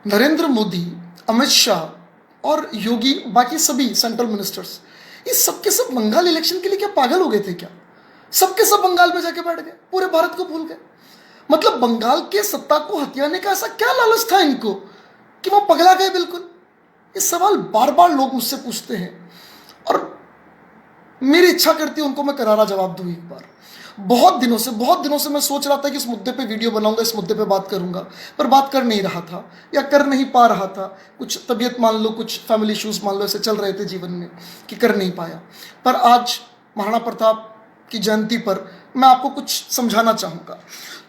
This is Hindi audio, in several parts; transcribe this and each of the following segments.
नरेंद्र मोदी, अमित शाह और योगी, बाकी सभी सेंट्रल मिनिस्टर्स, ये सबके सब बंगाल इलेक्शन के लिए क्या पागल हो गए थे क्या? सबके सब बंगाल में जाके बैठ गए, पूरे भारत को भूल गए। मतलब बंगाल के सत्ता को हथियाने का ऐसा क्या लालच था इनको कि वो पगला गए बिल्कुल? ये सवाल बार बार लोग मुझसे पूछते हैं और मेरी इच्छा करती है उनको मैं करारा जवाब दूं एक बार। बहुत दिनों से मैं सोच रहा था कि इस मुद्दे पे वीडियो बनाऊंगा, इस मुद्दे पे बात करूंगा, पर बात कर नहीं रहा था या कर नहीं पा रहा था। कुछ तबीयत मान लो, कुछ फैमिली इश्यूज मान लो, ऐसे चल रहे थे जीवन में कि कर नहीं पाया। पर आज महाराणा प्रताप की जयंती पर मैं आपको कुछ समझाना चाहूंगा।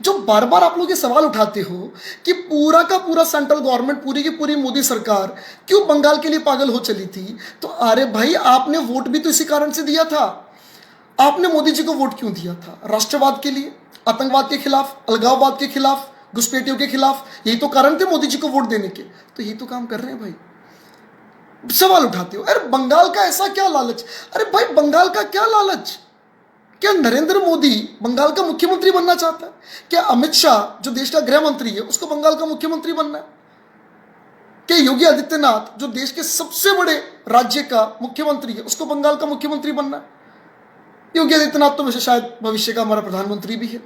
जो बार बार आप लोग ये सवाल उठाते हो कि पूरा का पूरा सेंट्रल गवर्नमेंट, पूरी की पूरी मोदी सरकार क्यों बंगाल के लिए पागल हो चली थी, तो अरे भाई, आपने वोट भी तो इसी कारण से दिया था। आपने मोदी जी को वोट क्यों दिया था? राष्ट्रवाद के लिए, आतंकवाद के खिलाफ, अलगाववाद के खिलाफ, घुसपैठियों के खिलाफ। यही तो कारण थे मोदी जी को वोट देने के। तो यही तो काम कर रहे हैं भाई। सवाल उठाते हो, अरे बंगाल का ऐसा क्या लालच? अरे भाई, बंगाल का क्या लालच? क्या नरेंद्र मोदी बंगाल का मुख्यमंत्री बनना चाहता है? क्या अमित शाह जो देश का गृह मंत्री है उसको बंगाल का मुख्यमंत्री बनना है? क्या योगी आदित्यनाथ जो देश के सबसे बड़े राज्य का मुख्यमंत्री है उसको बंगाल का मुख्यमंत्री बनना है? योगी आदित्यनाथ तो वैसे शायद भविष्य का हमारा प्रधानमंत्री भी है।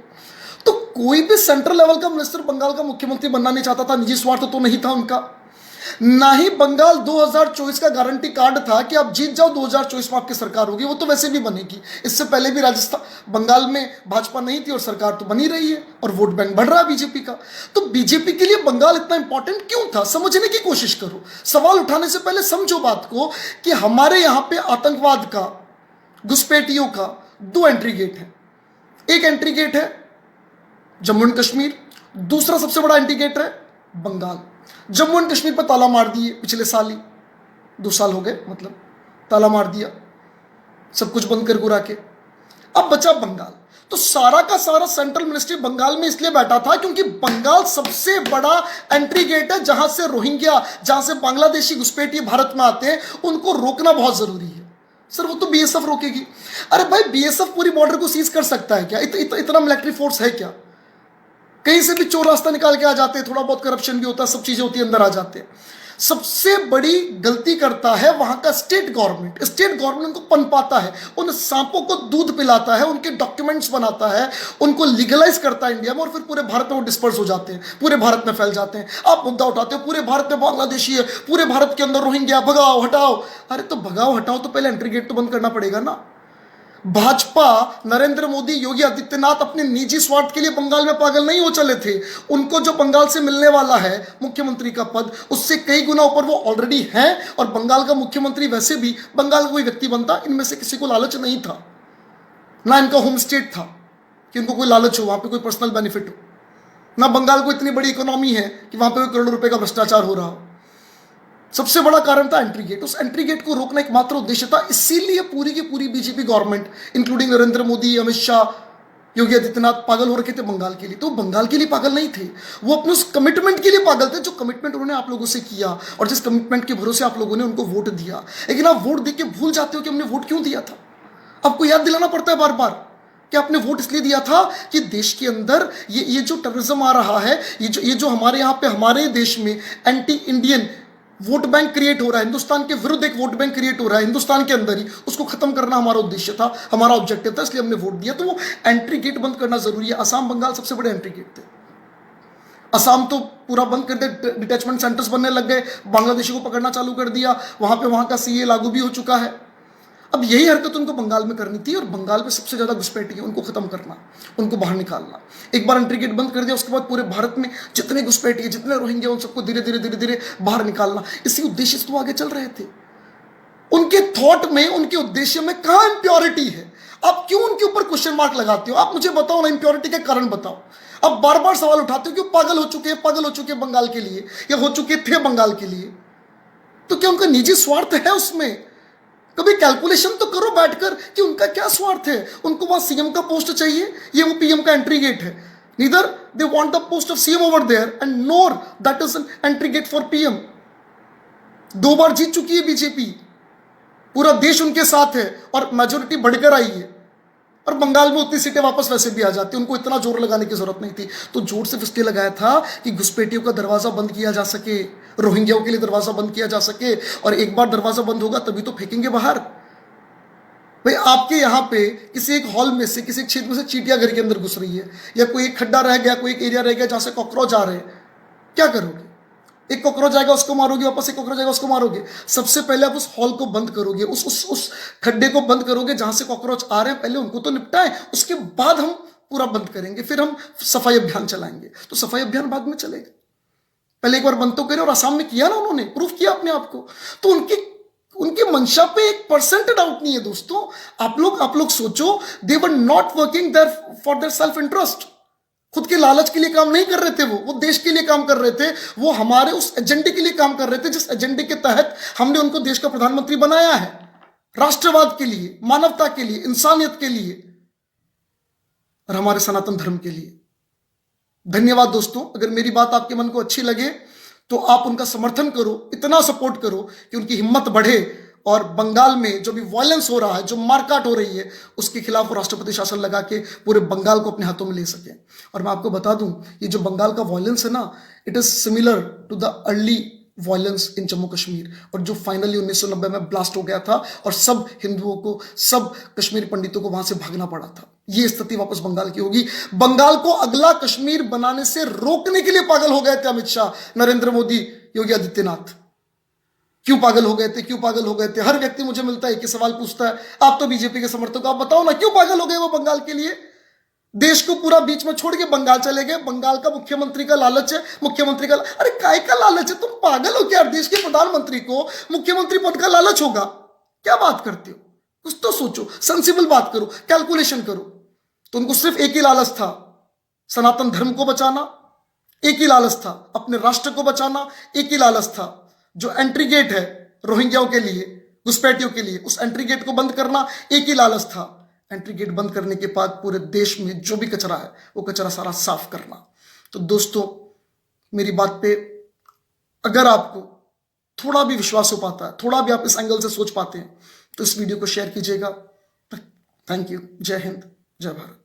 तो कोई भी सेंट्रल लेवल का मिनिस्टर बंगाल का मुख्यमंत्री बनना नहीं चाहता था। निजी स्वार्थ तो नहीं था उनका। ना ही बंगाल 2024 का गारंटी कार्ड था कि आप जीत जाओ 2024 में आपकी सरकार होगी। वो तो वैसे भी बनेगी। इससे पहले भी राजस्थान, बंगाल में भाजपा नहीं थी और सरकार तो बनी रही है और वोट बैंक बढ़ रहा है बीजेपी का। तो बीजेपी के लिए बंगाल इतना इंपॉर्टेंट क्यों था? समझने की कोशिश करो। सवाल उठाने से पहले समझो बात को कि हमारे यहां पे आतंकवाद का, घुसपैठियों का दो एंट्री गेट है। एक एंट्री गेट है जम्मू एंड कश्मीर, दूसरा सबसे बड़ा एंट्री गेट है बंगाल। जम्मू एंड कश्मीर पर ताला मार दिए पिछले साल ही, 2 साल हो गए, मतलब ताला मार दिया, सब कुछ बंद कर गुरा के। अब बचा बंगाल। तो सारा का सारा सेंट्रल मिनिस्ट्री बंगाल में इसलिए बैठा था क्योंकि बंगाल सबसे बड़ा एंट्री गेट है जहां से रोहिंग्या, जहां से बांग्लादेशी घुसपैठिए भारत में आते हैं, उनको रोकना बहुत जरूरी है। सर वो तो बीएसएफ रोकेगी। अरे भाई, बीएसएफ पूरी बॉर्डर को सीज कर सकता है क्या? इतना मिलिट्री फोर्स है क्या? कहीं से भी चोर रास्ता निकाल के आ जाते हैं, थोड़ा बहुत करप्शन भी होता है, सब चीजें होती है, अंदर आ जाते हैं। सबसे बड़ी गलती करता है वहां का स्टेट गवर्नमेंट। स्टेट गवर्नमेंट उनको पनपाता है, उन सांपों को दूध पिलाता है, उनके डॉक्यूमेंट्स बनाता है, उनको लीगलाइज करता है इंडिया में, और फिर पूरे भारत में वो डिस्पर्स हो जाते हैं, पूरे भारत में फैल जाते हैं। आप मुद्दा उठाते हो पूरे भारत में बांग्लादेशी है, पूरे भारत के अंदर रोहिंग्या, भगाओ हटाओ। अरे तो भगाओ हटाओ तो पहले एंट्री गेट तो बंद करना पड़ेगा ना। भाजपा, नरेंद्र मोदी, योगी आदित्यनाथ अपने निजी स्वार्थ के लिए बंगाल में पागल नहीं हो चले थे। उनको जो बंगाल से मिलने वाला है मुख्यमंत्री का पद, उससे कई गुना ऊपर वो ऑलरेडी हैं। और बंगाल का मुख्यमंत्री वैसे भी बंगाल का कोई व्यक्ति बनता, इनमें से किसी को लालच नहीं था। ना इनका होम स्टेट था कि उनको कोई लालच हो, वहां पे कोई पर्सनल बेनिफिट हो। ना बंगाल को इतनी बड़ी इकोनॉमी है कि वहां पे करोड़ों रुपए का भ्रष्टाचार हो रहा हो। सबसे बड़ा कारण था एंट्री गेट। उस एंट्री गेट को रोकना एकमात्र उद्देश्य था। इसीलिए पूरी की पूरी BJP government, including Narendra Modi, Amit Shah, Yogi Adityanath, पागल हो रखे थे बंगाल के लिए। तो बंगाल के लिए पागल नहीं थे, वो अपने उस कमिटमेंट के लिए पागल थे जो कमिटमेंट उन्होंने आप लोगों से किया और जिस कमिटमेंट के भरोसे आप लोगों ने उनको वोट दिया। लेकिन आप वोट देके भूल जाते हो कि हमने वोट क्यों दिया था। आपको याद दिलाना पड़ता है बार बार कि आपने वोट इसलिए दिया था कि देश के अंदर ये जो टेररिज्म आ रहा है, ये जो हमारे यहाँ पे, हमारे देश में anti Indian vote bank create हो रहा है, हिंदुस्तान के विरुद्ध एक वोट बैंक क्रिएट हो रहा है हिंदुस्तान के अंदर ही, उसको खत्म करना हमारा उद्देश्य था, हमारा ऑब्जेक्टिव था, इसलिए हमने वोट दिया। तो वो एंट्री गेट बंद करना जरूरी है। असम, बंगाल सबसे बड़े एंट्री गेट थे। असम तो पूरा बंद कर दे, डिटैचमेंट सेंटर्स बनने लग गए, बांग्लादेशी को पकड़ना चालू कर दिया, वहां का सीए लागू भी हो चुका है। अब यही हरकत उनको बंगाल में करनी थी और बंगाल में सबसे ज्यादा घुसपैठी है, उनको खत्म करना, उनको बाहर निकालना। एक बार एंट्री गेट बंद कर दिया, उसके बाद पूरे भारत में जितने घुसपैठी है, जितने रोहिंग्या, उन सबको धीरे धीरे बाहर निकालना। इसी उद्देश्य से तो आगे चल रहे थे। उनके थॉट में, उनके उद्देश्य में कहां इंप्योरिटी है? आप क्यों उनके ऊपर क्वेश्चन मार्क लगाते हो? आप मुझे बताओ ना, इंप्योरिटी के कारण बताओ। अब बार बार सवाल उठाते हो कि पागल हो चुके हैं बंगाल के लिए, या हो चुके थे बंगाल के लिए। तो क्या उनका निजी स्वार्थ है उसमें? कभी कैलकुलेशन तो करो बैठकर कि उनका क्या स्वार्थ है। उनको वहां सीएम का पोस्ट चाहिए, ये वो पीएम का एंट्री गेट है। Neither they want the post of CM over there and nor that is an entry gate for PM. 2 बार जीत चुकी है बीजेपी, पूरा देश उनके साथ है और मेजोरिटी बढ़कर आई है। और बंगाल में उतनी सीटें वापस वैसे भी आ जाती, उनको इतना जोर लगाने की जरूरत नहीं थी। तो जोर सिर्फ इसलिए लगाया था कि घुसपैठियों का दरवाजा बंद किया जा सके, रोहिंग्याओं के लिए दरवाजा बंद किया जा सके, और एक बार दरवाजा बंद होगा तभी तो फेंकेंगे बाहर। भाई आपके यहाँ पे किसी एक हॉल में से, किसी एक क्षेत्र में से चींटियां घर के अंदर घुस रही है, या कोई एक खड्डा रह गया, कोई एक एरिया रह गया जहां से कॉकरोच आ रहे हैं, क्या करोगे? एक कॉकरोच आएगा उसको मारोगे, वापस एक कॉकरोच आएगा उसको मारोगे। सबसे पहले आप उस हॉल को बंद करोगे, उस खड्डे को बंद करोगे जहां से कॉकरोच आ रहे हैं, पहले उनको तो निपटाएं, उसके बाद हम पूरा बंद करेंगे, फिर हम सफाई अभियान चलाएंगे। तो सफाई अभियान बाद में चलेगा, पहले एक बार बंद तो करें। और असम में किया ना, उन्होंने प्रूफ किया अपने आप को। तो उनकी मंशा पे 1% डाउट नहीं है दोस्तों। आप लोग सोचो, they were not working there for their self interest. खुद के लालच के लिए काम नहीं कर रहे थे, वो देश के लिए काम कर रहे थे, वो हमारे उस एजेंडे के लिए काम कर रहे थे जिस एजेंडे के तहत हमने उनको देश का प्रधानमंत्री बनाया है, राष्ट्रवाद के लिए, मानवता के लिए, इंसानियत के लिए और हमारे सनातन धर्म के लिए। धन्यवाद दोस्तों। अगर मेरी बात आपके मन को अच्छी लगे तो आप उनका समर्थन करो, इतना सपोर्ट करो कि उनकी हिम्मत बढ़े और बंगाल में जो भी वायलेंस हो रहा है, जो मारकाट हो रही है, उसके खिलाफ वो राष्ट्रपति शासन लगा के पूरे बंगाल को अपने हाथों में ले सके। और मैं आपको बता दूं, ये जो बंगाल का वायलेंस है ना, it is similar to the early violence in Jammu Kashmir, और जो फाइनली 1990 में ब्लास्ट हो गया था और सब हिंदुओं को, सब कश्मीरी पंडितों को वहां से भागना पड़ा था। ये स्थिति वापस बंगाल की होगी। बंगाल को अगला कश्मीर बनाने से रोकने के लिए पागल हो गए थे अमित शाह, नरेंद्र मोदी, योगी आदित्यनाथ। क्यों पागल हो गए थे? क्यों पागल हो गए थे? हर व्यक्ति मुझे मिलता है एक ही सवाल पूछता है, आप तो बीजेपी के समर्थक, आप बताओ ना क्यों पागल हो गए वो बंगाल के लिए? देश को पूरा बीच में छोड़ के बंगाल चले गए। बंगाल का मुख्यमंत्री का लालच है, मुख्यमंत्री का, अरे काय का लालच है? तुम पागल हो क्या? देश के प्रधानमंत्री को मुख्यमंत्री पद का लालच होगा? क्या बात करते हो? कुछ तो सोचो, सेंसिबल बात करो, कैलकुलेशन करो। तो उनको सिर्फ एक ही लालच था, सनातन धर्म को बचाना, एक ही लालच था अपने राष्ट्र को बचाना, एक ही लालच था जो एंट्री गेट है रोहिंग्याओं के लिए, घुसपैठियों के लिए, उस एंट्री गेट को बंद करना एक ही लालच था। एंट्री गेट बंद करने के बाद पूरे देश में जो भी कचरा है वो कचरा सारा साफ करना। तो दोस्तों, मेरी बात पे अगर आपको थोड़ा भी विश्वास हो पाता है, थोड़ा भी आप इस एंगल से सोच पाते हैं, तो इस वीडियो को शेयर कीजिएगा। Thank you. जय हिंद, जय भारत।